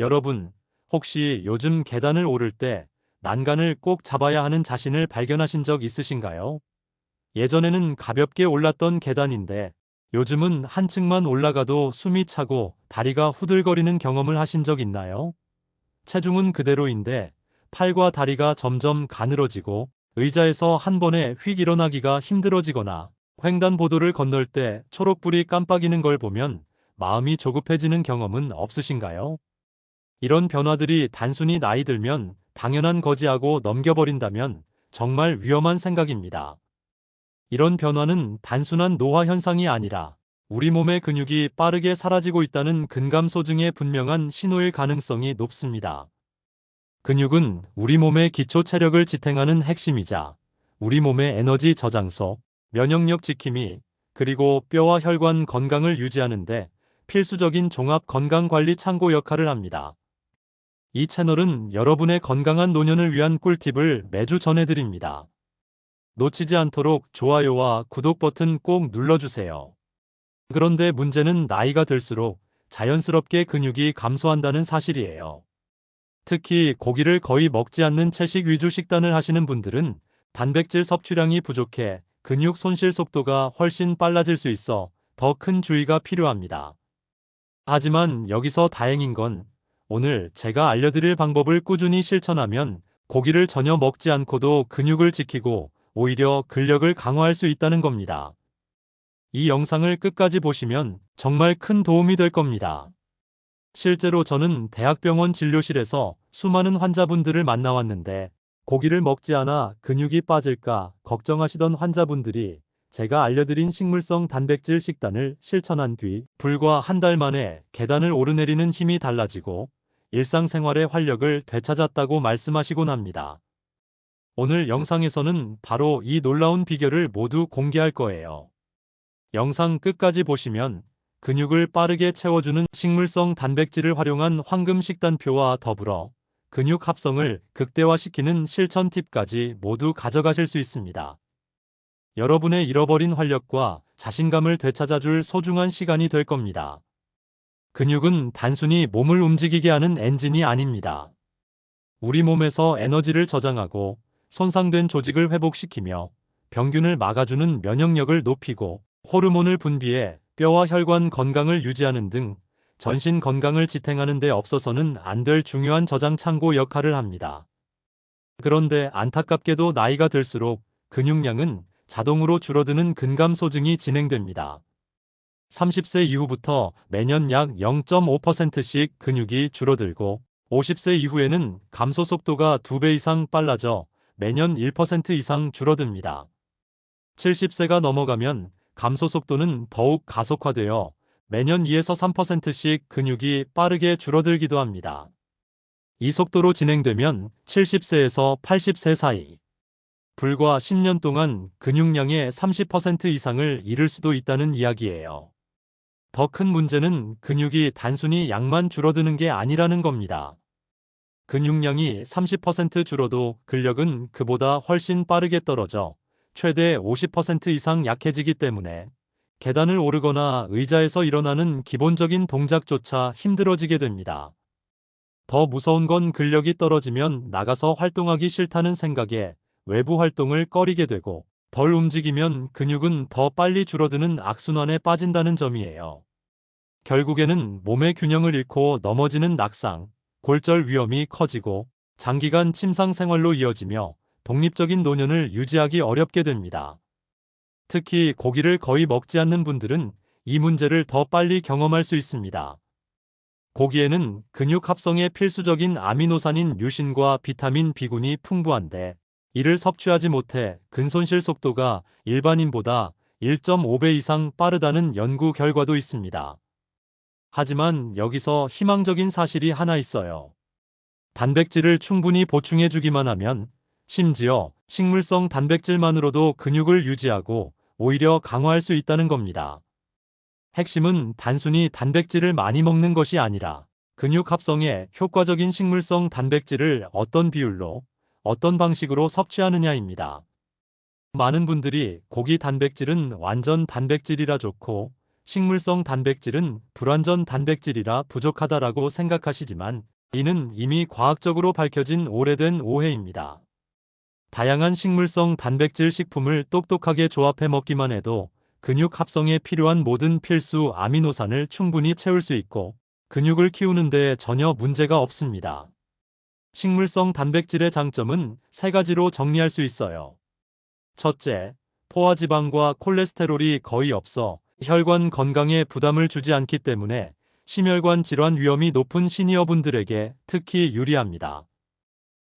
여러분, 혹시 요즘 계단을 오를 때 난간을 꼭 잡아야 하는 자신을 발견하신 적 있으신가요? 예전에는 가볍게 올랐던 계단인데 요즘은 한층만 올라가도 숨이 차고 다리가 후들거리는 경험을 하신 적 있나요? 체중은 그대로인데 팔과 다리가 점점 가늘어지고 의자에서 한 번에 휙 일어나기가 힘들어지거나 횡단보도를 건널 때 초록불이 깜빡이는 걸 보면 마음이 조급해지는 경험은 없으신가요? 이런 변화들이 단순히 나이 들면 당연한 거지하고 넘겨버린다면 정말 위험한 생각입니다. 이런 변화는 단순한 노화 현상이 아니라 우리 몸의 근육이 빠르게 사라지고 있다는 근감소증의 분명한 신호일 가능성이 높습니다. 근육은 우리 몸의 기초 체력을 지탱하는 핵심이자 우리 몸의 에너지 저장소, 면역력 지킴이, 그리고 뼈와 혈관 건강을 유지하는데 필수적인 종합 건강관리 창고 역할을 합니다. 이 채널은 여러분의 건강한 노년을 위한 꿀팁을 매주 전해드립니다. 놓치지 않도록 좋아요와 구독 버튼 꼭 눌러주세요. 그런데 문제는 나이가 들수록 자연스럽게 근육이 감소한다는 사실이에요. 특히 고기를 거의 먹지 않는 채식 위주 식단을 하시는 분들은 단백질 섭취량이 부족해 근육 손실 속도가 훨씬 빨라질 수 있어 더 큰 주의가 필요합니다. 하지만 여기서 다행인 건 오늘 제가 알려드릴 방법을 꾸준히 실천하면 고기를 전혀 먹지 않고도 근육을 지키고 오히려 근력을 강화할 수 있다는 겁니다. 이 영상을 끝까지 보시면 정말 큰 도움이 될 겁니다. 실제로 저는 대학병원 진료실에서 수많은 환자분들을 만나왔는데 고기를 먹지 않아 근육이 빠질까 걱정하시던 환자분들이 제가 알려드린 식물성 단백질 식단을 실천한 뒤 불과 한 달 만에 계단을 오르내리는 힘이 달라지고 일상생활의 활력을 되찾았다고 말씀하시곤 합니다. 오늘 영상에서는 바로 이 놀라운 비결을 모두 공개할 거예요. 영상 끝까지 보시면 근육을 빠르게 채워주는 식물성 단백질을 활용한 황금 식단표와 더불어 근육 합성을 극대화시키는 실천 팁까지 모두 가져가실 수 있습니다. 여러분의 잃어버린 활력과 자신감을 되찾아줄 소중한 시간이 될 겁니다. 근육은 단순히 몸을 움직이게 하는 엔진이 아닙니다. 우리 몸에서 에너지를 저장하고 손상된 조직을 회복시키며 병균을 막아주는 면역력을 높이고 호르몬을 분비해 뼈와 혈관 건강을 유지하는 등 전신 건강을 지탱하는 데 없어서는 안 될 중요한 저장 창고 역할을 합니다. 그런데 안타깝게도 나이가 들수록 근육량은 자동으로 줄어드는 근감소증이 진행됩니다. 30세 이후부터 매년 약 0.5%씩 근육이 줄어들고 50세 이후에는 감소 속도가 2배 이상 빨라져 매년 1% 이상 줄어듭니다. 70세가 넘어가면 감소 속도는 더욱 가속화되어 매년 2에서 3%씩 근육이 빠르게 줄어들기도 합니다. 이 속도로 진행되면 70세에서 80세 사이 불과 10년 동안 근육량의 30% 이상을 잃을 수도 있다는 이야기예요. 더 큰 문제는 근육이 단순히 양만 줄어드는 게 아니라는 겁니다. 근육량이 30% 줄어도 근력은 그보다 훨씬 빠르게 떨어져 최대 50% 이상 약해지기 때문에 계단을 오르거나 의자에서 일어나는 기본적인 동작조차 힘들어지게 됩니다. 더 무서운 건 근력이 떨어지면 나가서 활동하기 싫다는 생각에 외부 활동을 꺼리게 되고 덜 움직이면 근육은 더 빨리 줄어드는 악순환에 빠진다는 점이에요. 결국에는 몸의 균형을 잃고 넘어지는 낙상, 골절 위험이 커지고 장기간 침상 생활로 이어지며 독립적인 노년을 유지하기 어렵게 됩니다. 특히 고기를 거의 먹지 않는 분들은 이 문제를 더 빨리 경험할 수 있습니다. 고기에는 근육 합성에 필수적인 아미노산인 류신과 비타민 B군이 풍부한데 이를 섭취하지 못해 근손실 속도가 일반인보다 1.5배 이상 빠르다는 연구 결과도 있습니다. 하지만 여기서 희망적인 사실이 하나 있어요. 단백질을 충분히 보충해주기만 하면 심지어 식물성 단백질만으로도 근육을 유지하고 오히려 강화할 수 있다는 겁니다. 핵심은 단순히 단백질을 많이 먹는 것이 아니라 근육 합성에 효과적인 식물성 단백질을 어떤 비율로, 어떤 방식으로 섭취하느냐입니다. 많은 분들이 고기 단백질은 완전 단백질이라 좋고 식물성 단백질은 불완전 단백질이라 부족하다라고 생각하시지만 이는 이미 과학적으로 밝혀진 오래된 오해입니다. 다양한 식물성 단백질 식품을 똑똑하게 조합해 먹기만 해도 근육 합성에 필요한 모든 필수 아미노산을 충분히 채울 수 있고 근육을 키우는 데 전혀 문제가 없습니다. 식물성 단백질의 장점은 세 가지로 정리할 수 있어요. 첫째, 포화지방과 콜레스테롤이 거의 없어 혈관 건강에 부담을 주지 않기 때문에 심혈관 질환 위험이 높은 시니어분들에게 특히 유리합니다.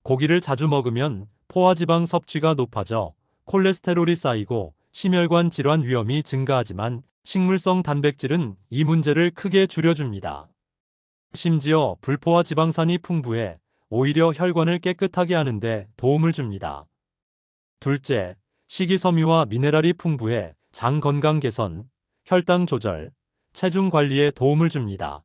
고기를 자주 먹으면 포화지방 섭취가 높아져 콜레스테롤이 쌓이고 심혈관 질환 위험이 증가하지만 식물성 단백질은 이 문제를 크게 줄여줍니다. 심지어 불포화 지방산이 풍부해 오히려 혈관을 깨끗하게 하는데 도움을 줍니다. 둘째, 식이섬유와 미네랄이 풍부해 장 건강 개선, 혈당 조절, 체중 관리에 도움을 줍니다.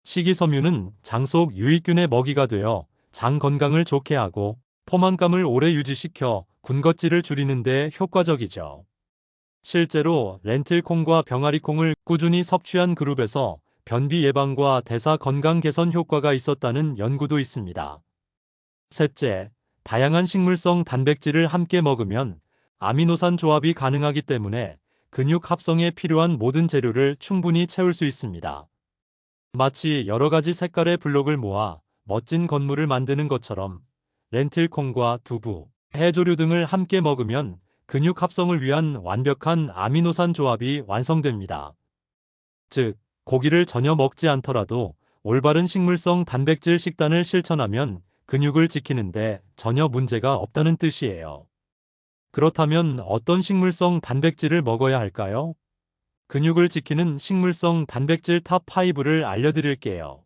식이섬유는 장 속 유익균의 먹이가 되어 장 건강을 좋게 하고 포만감을 오래 유지시켜 군것질을 줄이는 데 효과적이죠. 실제로 렌틸콩과 병아리콩을 꾸준히 섭취한 그룹에서 변비 예방과 대사 건강 개선 효과가 있었다는 연구도 있습니다. 셋째, 다양한 식물성 단백질을 함께 먹으면 아미노산 조합이 가능하기 때문에 근육 합성에 필요한 모든 재료를 충분히 채울 수 있습니다. 마치 여러 가지 색깔의 블록을 모아 멋진 건물을 만드는 것처럼 렌틸콩과 두부, 해조류 등을 함께 먹으면 근육 합성을 위한 완벽한 아미노산 조합이 완성됩니다. 즉, 고기를 전혀 먹지 않더라도 올바른 식물성 단백질 식단을 실천하면 근육을 지키는데 전혀 문제가 없다는 뜻이에요. 그렇다면 어떤 식물성 단백질을 먹어야 할까요? 근육을 지키는 식물성 단백질 탑5를 알려드릴게요.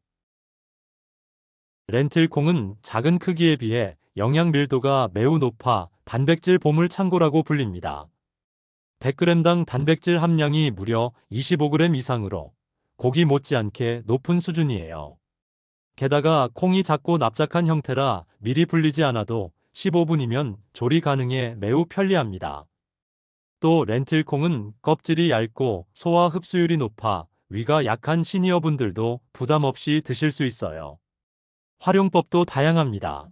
렌틸콩은 작은 크기에 비해 영양 밀도가 매우 높아 단백질 보물 창고라고 불립니다. 100g당 단백질 함량이 무려 25g 이상으로 고기 못지않게 높은 수준이에요. 게다가 콩이 작고 납작한 형태라 미리 불리지 않아도 15분이면 조리 가능해 매우 편리합니다. 또 렌틸콩은 껍질이 얇고 소화 흡수율이 높아 위가 약한 시니어분들도 부담 없이 드실 수 있어요. 활용법도 다양합니다.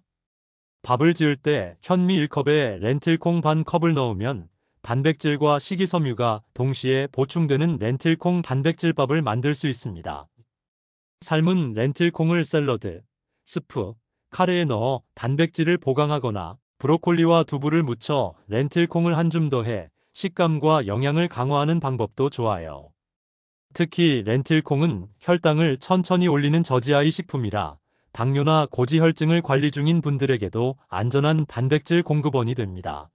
밥을 지을 때 현미 1컵에 렌틸콩 반 컵을 넣으면 단백질과 식이섬유가 동시에 보충되는 렌틸콩 단백질밥을 만들 수 있습니다. 삶은 렌틸콩을 샐러드, 스프, 카레에 넣어 단백질을 보강하거나 브로콜리와 두부를 묻혀 렌틸콩을 한 줌 더해 식감과 영양을 강화하는 방법도 좋아요. 특히 렌틸콩은 혈당을 천천히 올리는 저지하의 식품이라 당뇨나 고지혈증을 관리 중인 분들에게도 안전한 단백질 공급원이 됩니다.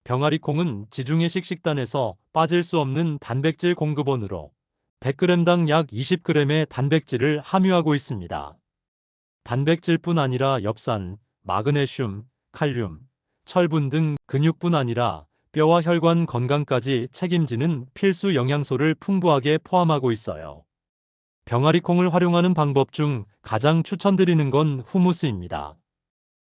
병아리콩은 지중해식 식단에서 빠질 수 없는 단백질 공급원으로 100g당 약 20g의 단백질을 함유하고 있습니다. 단백질뿐 아니라 엽산, 마그네슘, 칼륨, 철분 등 근육뿐 아니라 뼈와 혈관 건강까지 책임지는 필수 영양소를 풍부하게 포함하고 있어요. 병아리콩을 활용하는 방법 중 가장 추천드리는 건 후무스입니다.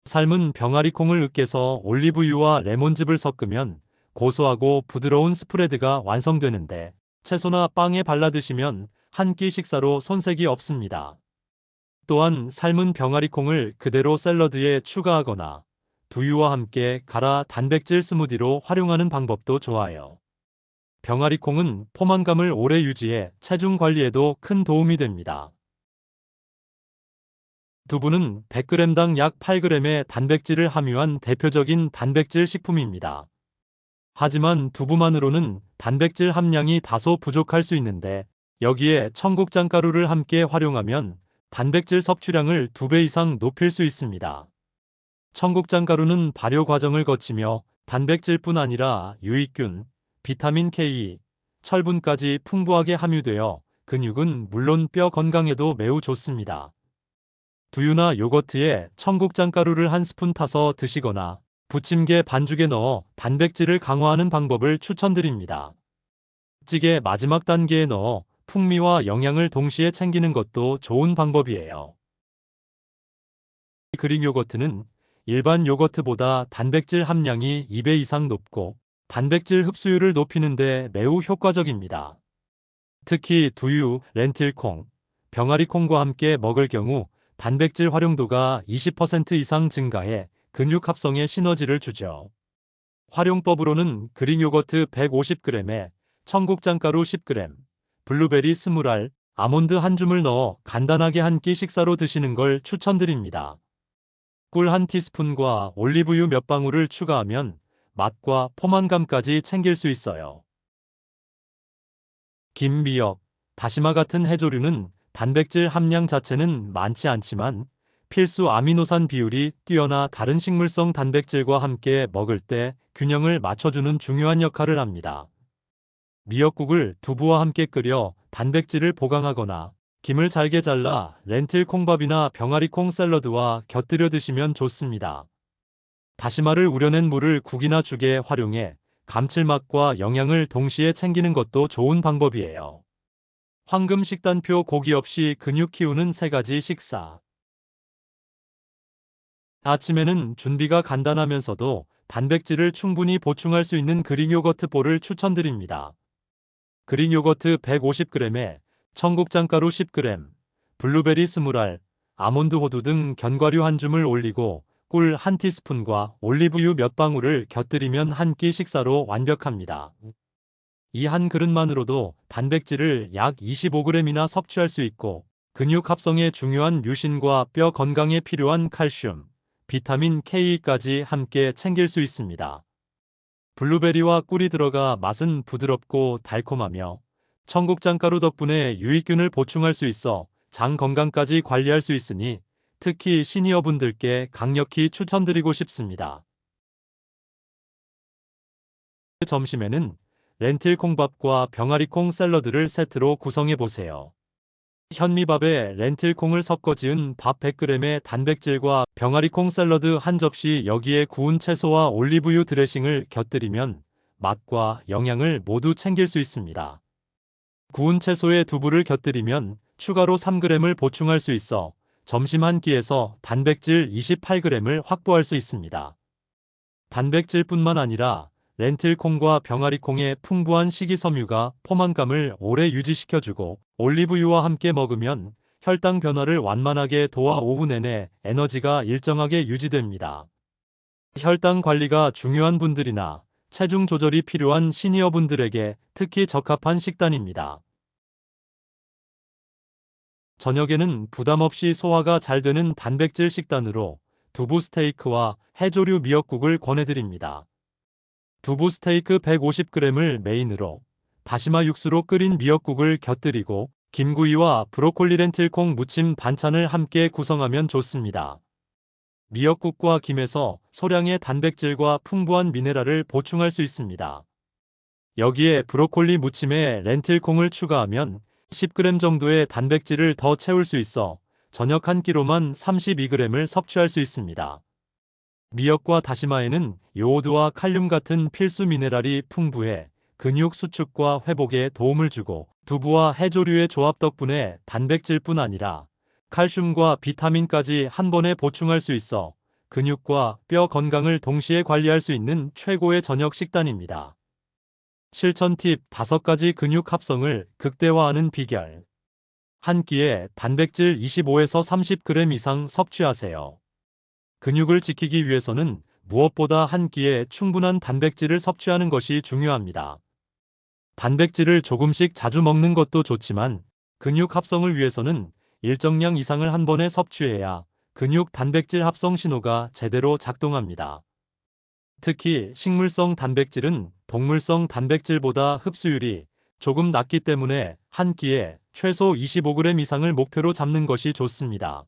삶은 병아리콩을 으깨서 올리브유와 레몬즙을 섞으면 고소하고 부드러운 스프레드가 완성되는데 채소나 빵에 발라 드시면 한 끼 식사로 손색이 없습니다. 또한 삶은 병아리콩을 그대로 샐러드에 추가하거나 두유와 함께 갈아 단백질 스무디로 활용하는 방법도 좋아요. 병아리콩은 포만감을 오래 유지해 체중 관리에도 큰 도움이 됩니다. 두부는 100g당 약 8g의 단백질을 함유한 대표적인 단백질 식품입니다. 하지만 두부만으로는 단백질 함량이 다소 부족할 수 있는데 여기에 청국장 가루를 함께 활용하면 단백질 섭취량을 2배 이상 높일 수 있습니다. 청국장 가루는 발효 과정을 거치며 단백질뿐 아니라 유익균, 비타민 K, 철분까지 풍부하게 함유되어 근육은 물론 뼈 건강에도 매우 좋습니다. 두유나 요거트에 청국장 가루를 한 스푼 타서 드시거나 부침개 반죽에 넣어 단백질을 강화하는 방법을 추천드립니다. 찌개 마지막 단계에 넣어 풍미와 영양을 동시에 챙기는 것도 좋은 방법이에요. 그릭 요거트는 일반 요거트보다 단백질 함량이 2배 이상 높고 단백질 흡수율을 높이는 데 매우 효과적입니다. 특히 두유, 렌틸콩, 병아리콩과 함께 먹을 경우 단백질 활용도가 20% 이상 증가해 근육 합성에 시너지를 주죠. 활용법으로는 그릭 요거트 150g에 청국장가루 10g, 블루베리 20알, 아몬드 한 줌을 넣어 간단하게 한 끼 식사로 드시는 걸 추천드립니다. 꿀 한 티스푼과 올리브유 몇 방울을 추가하면 맛과 포만감까지 챙길 수 있어요. 김, 미역, 다시마 같은 해조류는 단백질 함량 자체는 많지 않지만 필수 아미노산 비율이 뛰어나 다른 식물성 단백질과 함께 먹을 때 균형을 맞춰주는 중요한 역할을 합니다. 미역국을 두부와 함께 끓여 단백질을 보강하거나 김을 잘게 잘라 렌틸 콩밥이나 병아리콩 샐러드와 곁들여 드시면 좋습니다. 다시마를 우려낸 물을 국이나 죽에 활용해 감칠맛과 영양을 동시에 챙기는 것도 좋은 방법이에요. 황금 식단표 고기 없이 근육 키우는 3가지 식사. 아침에는 준비가 간단하면서도 단백질을 충분히 보충할 수 있는 그릭 요거트 볼을 추천드립니다. 그릭 요거트 150g에 청국장가루 10g, 블루베리 20알, 아몬드 호두 등 견과류 한 줌을 올리고 꿀 한 티스푼과 올리브유 몇 방울을 곁들이면 한 끼 식사로 완벽합니다. 이 한 그릇만으로도 단백질을 약 25g이나 섭취할 수 있고 근육 합성에 중요한 류신과 뼈 건강에 필요한 칼슘, 비타민 K까지 함께 챙길 수 있습니다. 블루베리와 꿀이 들어가 맛은 부드럽고 달콤하며 청국장가루 덕분에 유익균을 보충할 수 있어 장 건강까지 관리할 수 있으니 특히 시니어분들께 강력히 추천드리고 싶습니다. 점심에는 렌틸 콩밥과 병아리콩 샐러드를 세트로 구성해 보세요. 현미밥에 렌틸콩을 섞어 지은 밥 100g의 단백질과 병아리콩 샐러드 한 접시, 여기에 구운 채소와 올리브유 드레싱을 곁들이면 맛과 영양을 모두 챙길 수 있습니다. 구운 채소에 두부를 곁들이면 추가로 3g을 보충할 수 있어 점심 한 끼에서 단백질 28g을 확보할 수 있습니다. 단백질뿐만 아니라 렌틸콩과 병아리콩의 풍부한 식이섬유가 포만감을 오래 유지시켜주고 올리브유와 함께 먹으면 혈당 변화를 완만하게 도와 오후 내내 에너지가 일정하게 유지됩니다. 혈당 관리가 중요한 분들이나 체중 조절이 필요한 시니어분들에게 특히 적합한 식단입니다. 저녁에는 부담 없이 소화가 잘 되는 단백질 식단으로 두부 스테이크와 해조류 미역국을 권해드립니다. 두부 스테이크 150g을 메인으로 다시마 육수로 끓인 미역국을 곁들이고 김구이와 브로콜리 렌틸콩 무침 반찬을 함께 구성하면 좋습니다. 미역국과 김에서 소량의 단백질과 풍부한 미네랄을 보충할 수 있습니다. 여기에 브로콜리 무침에 렌틸콩을 추가하면 10g 정도의 단백질을 더 채울 수 있어 저녁 한 끼로만 32g을 섭취할 수 있습니다. 미역과 다시마에는 요오드와 칼륨 같은 필수 미네랄이 풍부해 근육 수축과 회복에 도움을 주고 두부와 해조류의 조합 덕분에 단백질뿐 아니라 칼슘과 비타민까지 한 번에 보충할 수 있어 근육과 뼈 건강을 동시에 관리할 수 있는 최고의 저녁 식단입니다. 실천 팁 5가지 근육 합성을 극대화하는 비결. 한 끼에 단백질 25에서 30g 이상 섭취하세요. 근육을 지키기 위해서는 무엇보다 한 끼에 충분한 단백질을 섭취하는 것이 중요합니다. 단백질을 조금씩 자주 먹는 것도 좋지만 근육 합성을 위해서는 일정량 이상을 한 번에 섭취해야 근육 단백질 합성 신호가 제대로 작동합니다. 특히 식물성 단백질은 동물성 단백질보다 흡수율이 조금 낮기 때문에 한 끼에 최소 25g 이상을 목표로 잡는 것이 좋습니다.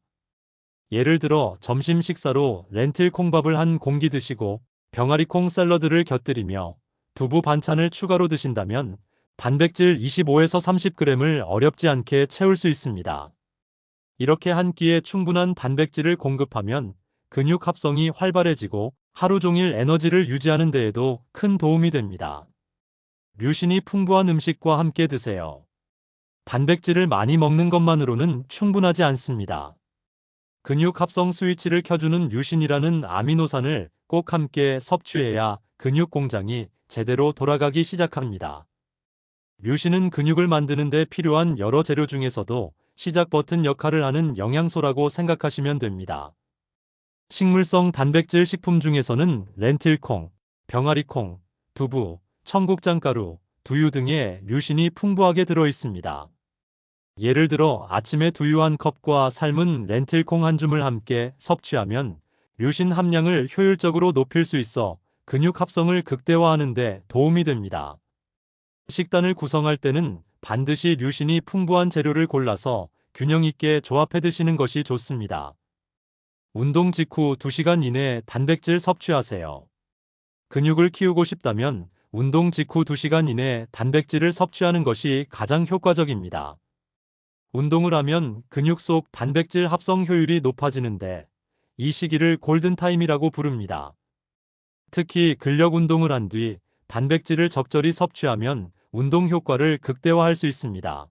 예를 들어 점심 식사로 렌틸 콩밥을 한 공기 드시고 병아리콩 샐러드를 곁들이며 두부 반찬을 추가로 드신다면 단백질 25에서 30g을 어렵지 않게 채울 수 있습니다. 이렇게 한 끼에 충분한 단백질을 공급하면 근육 합성이 활발해지고 하루 종일 에너지를 유지하는 데에도 큰 도움이 됩니다. 류신이 풍부한 음식과 함께 드세요. 단백질을 많이 먹는 것만으로는 충분하지 않습니다. 근육 합성 스위치를 켜주는 류신이라는 아미노산을 꼭 함께 섭취해야 근육 공장이 제대로 돌아가기 시작합니다. 류신은 근육을 만드는 데 필요한 여러 재료 중에서도 시작 버튼 역할을 하는 영양소라고 생각하시면 됩니다. 식물성 단백질 식품 중에서는 렌틸콩, 병아리콩, 두부, 청국장가루, 두유 등의 류신이 풍부하게 들어 있습니다. 예를 들어 아침에 두유 한 컵과 삶은 렌틸콩 한 줌을 함께 섭취하면 류신 함량을 효율적으로 높일 수 있어 근육 합성을 극대화하는 데 도움이 됩니다. 식단을 구성할 때는 반드시 류신이 풍부한 재료를 골라서 균형 있게 조합해 드시는 것이 좋습니다. 운동 직후 2시간 이내 단백질 섭취하세요. 근육을 키우고 싶다면 운동 직후 2시간 이내 단백질을 섭취하는 것이 가장 효과적입니다. 운동을 하면 근육 속 단백질 합성 효율이 높아지는데 이 시기를 골든타임이라고 부릅니다. 특히 근력 운동을 한 뒤 단백질을 적절히 섭취하면 운동 효과를 극대화할 수 있습니다.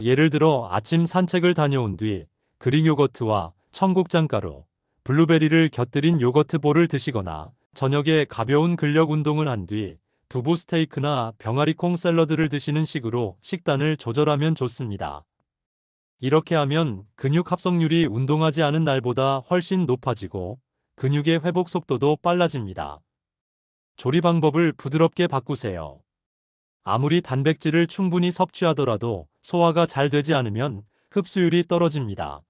예를 들어 아침 산책을 다녀온 뒤 그릭 요거트와 청국장가루, 블루베리를 곁들인 요거트 볼을 드시거나 저녁에 가벼운 근력 운동을 한 뒤 두부 스테이크나 병아리콩 샐러드를 드시는 식으로 식단을 조절하면 좋습니다. 이렇게 하면 근육 합성률이 운동하지 않은 날보다 훨씬 높아지고 근육의 회복 속도도 빨라집니다. 조리 방법을 부드럽게 바꾸세요. 아무리 단백질을 충분히 섭취하더라도 소화가 잘 되지 않으면 흡수율이 떨어집니다.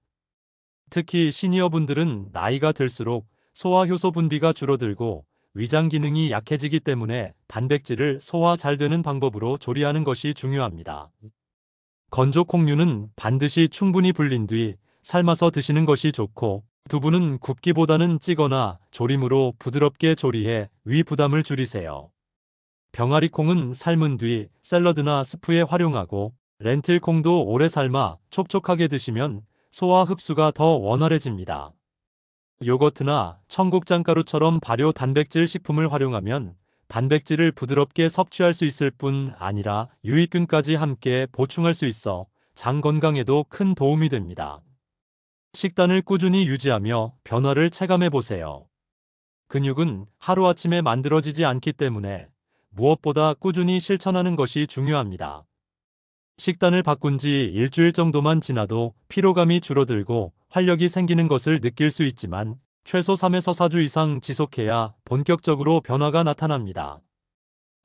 특히 시니어분들은 나이가 들수록 소화 효소 분비가 줄어들고 위장 기능이 약해지기 때문에 단백질을 소화 잘 되는 방법으로 조리하는 것이 중요합니다. 건조 콩류는 반드시 충분히 불린 뒤 삶아서 드시는 것이 좋고 두부는 굽기보다는 찌거나 조림으로 부드럽게 조리해 위 부담을 줄이세요. 병아리콩은 삶은 뒤 샐러드나 스프에 활용하고 렌틸콩도 오래 삶아 촉촉하게 드시면 소화 흡수가 더 원활해집니다. 요거트나 청국장가루처럼 발효 단백질 식품을 활용하면 단백질을 부드럽게 섭취할 수 있을 뿐 아니라 유익균까지 함께 보충할 수 있어 장 건강에도 큰 도움이 됩니다. 식단을 꾸준히 유지하며 변화를 체감해 보세요. 근육은 하루아침에 만들어지지 않기 때문에 무엇보다 꾸준히 실천하는 것이 중요합니다. 식단을 바꾼 지 일주일 정도만 지나도 피로감이 줄어들고 활력이 생기는 것을 느낄 수 있지만 최소 3에서 4주 이상 지속해야 본격적으로 변화가 나타납니다.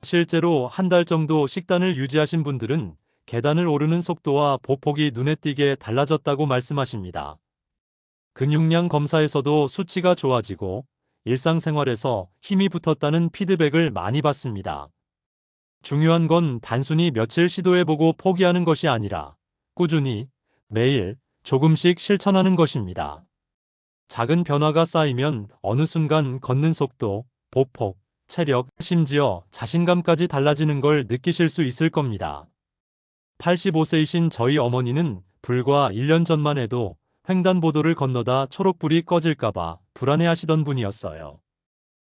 실제로 한 달 정도 식단을 유지하신 분들은 계단을 오르는 속도와 보폭이 눈에 띄게 달라졌다고 말씀하십니다. 근육량 검사에서도 수치가 좋아지고 일상생활에서 힘이 붙었다는 피드백을 많이 받습니다. 중요한 건 단순히 며칠 시도해보고 포기하는 것이 아니라 꾸준히 매일 조금씩 실천하는 것입니다. 작은 변화가 쌓이면 어느 순간 걷는 속도, 보폭, 체력, 심지어 자신감까지 달라지는 걸 느끼실 수 있을 겁니다. 85세이신 저희 어머니는 불과 1년 전만 해도 횡단보도를 건너다 초록불이 꺼질까봐 불안해하시던 분이었어요.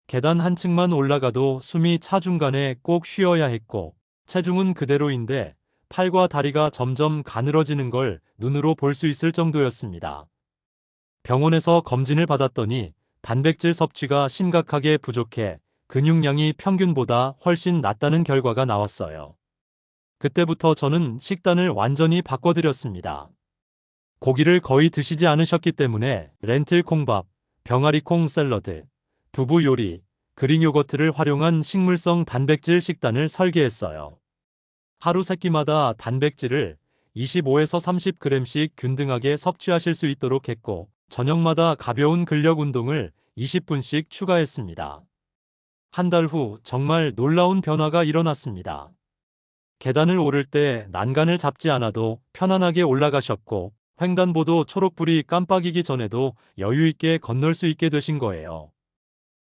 계단 한 층만 올라가도 숨이 차 중간에 꼭 쉬어야 했고 체중은 그대로인데 팔과 다리가 점점 가늘어지는 걸 눈으로 볼 수 있을 정도였습니다. 병원에서 검진을 받았더니 단백질 섭취가 심각하게 부족해 근육량이 평균보다 훨씬 낮다는 결과가 나왔어요. 그때부터 저는 식단을 완전히 바꿔드렸습니다. 고기를 거의 드시지 않으셨기 때문에 렌틸 콩밥, 병아리 콩 샐러드, 두부 요리, 그릭 요거트를 활용한 식물성 단백질 식단을 설계했어요. 하루 3끼마다 단백질을 25에서 30g씩 균등하게 섭취하실 수 있도록 했고 저녁마다 가벼운 근력 운동을 20분씩 추가했습니다. 한 달 후 정말 놀라운 변화가 일어났습니다. 계단을 오를 때 난간을 잡지 않아도 편안하게 올라가셨고 횡단보도 초록불이 깜빡이기 전에도 여유 있게 건널 수 있게 되신 거예요.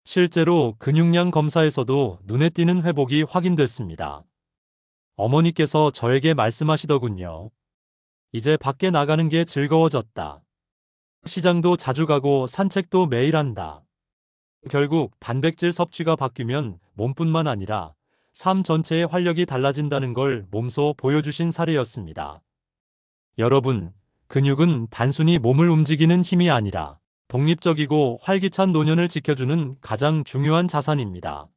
실제로 근육량 검사에서도 눈에 띄는 회복이 확인됐습니다. 어머니께서 저에게 말씀하시더군요. 이제 밖에 나가는 게 즐거워졌다. 시장도 자주 가고 산책도 매일 한다. 결국 단백질 섭취가 바뀌면 몸뿐만 아니라 삶 전체의 활력이 달라진다는 걸 몸소 보여주신 사례였습니다. 여러분, 근육은 단순히 몸을 움직이는 힘이 아니라 독립적이고 활기찬 노년을 지켜주는 가장 중요한 자산입니다.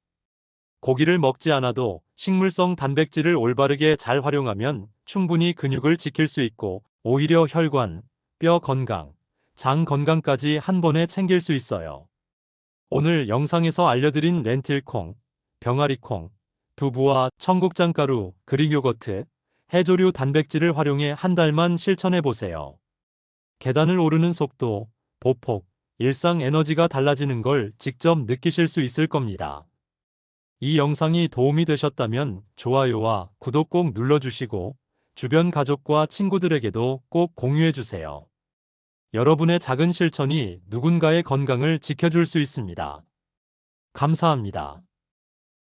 고기를 먹지 않아도 식물성 단백질을 올바르게 잘 활용하면 충분히 근육을 지킬 수 있고 오히려 혈관, 뼈 건강, 장 건강까지 한 번에 챙길 수 있어요. 오늘 영상에서 알려드린 렌틸콩, 병아리콩, 두부와 청국장가루, 그릭 요거트, 해조류 단백질을 활용해 한 달만 실천해 보세요. 계단을 오르는 속도, 보폭, 일상 에너지가 달라지는 걸 직접 느끼실 수 있을 겁니다. 이 영상이 도움이 되셨다면 좋아요와 구독 꼭 눌러주시고 주변 가족과 친구들에게도 꼭 공유해주세요. 여러분의 작은 실천이 누군가의 건강을 지켜줄 수 있습니다. 감사합니다.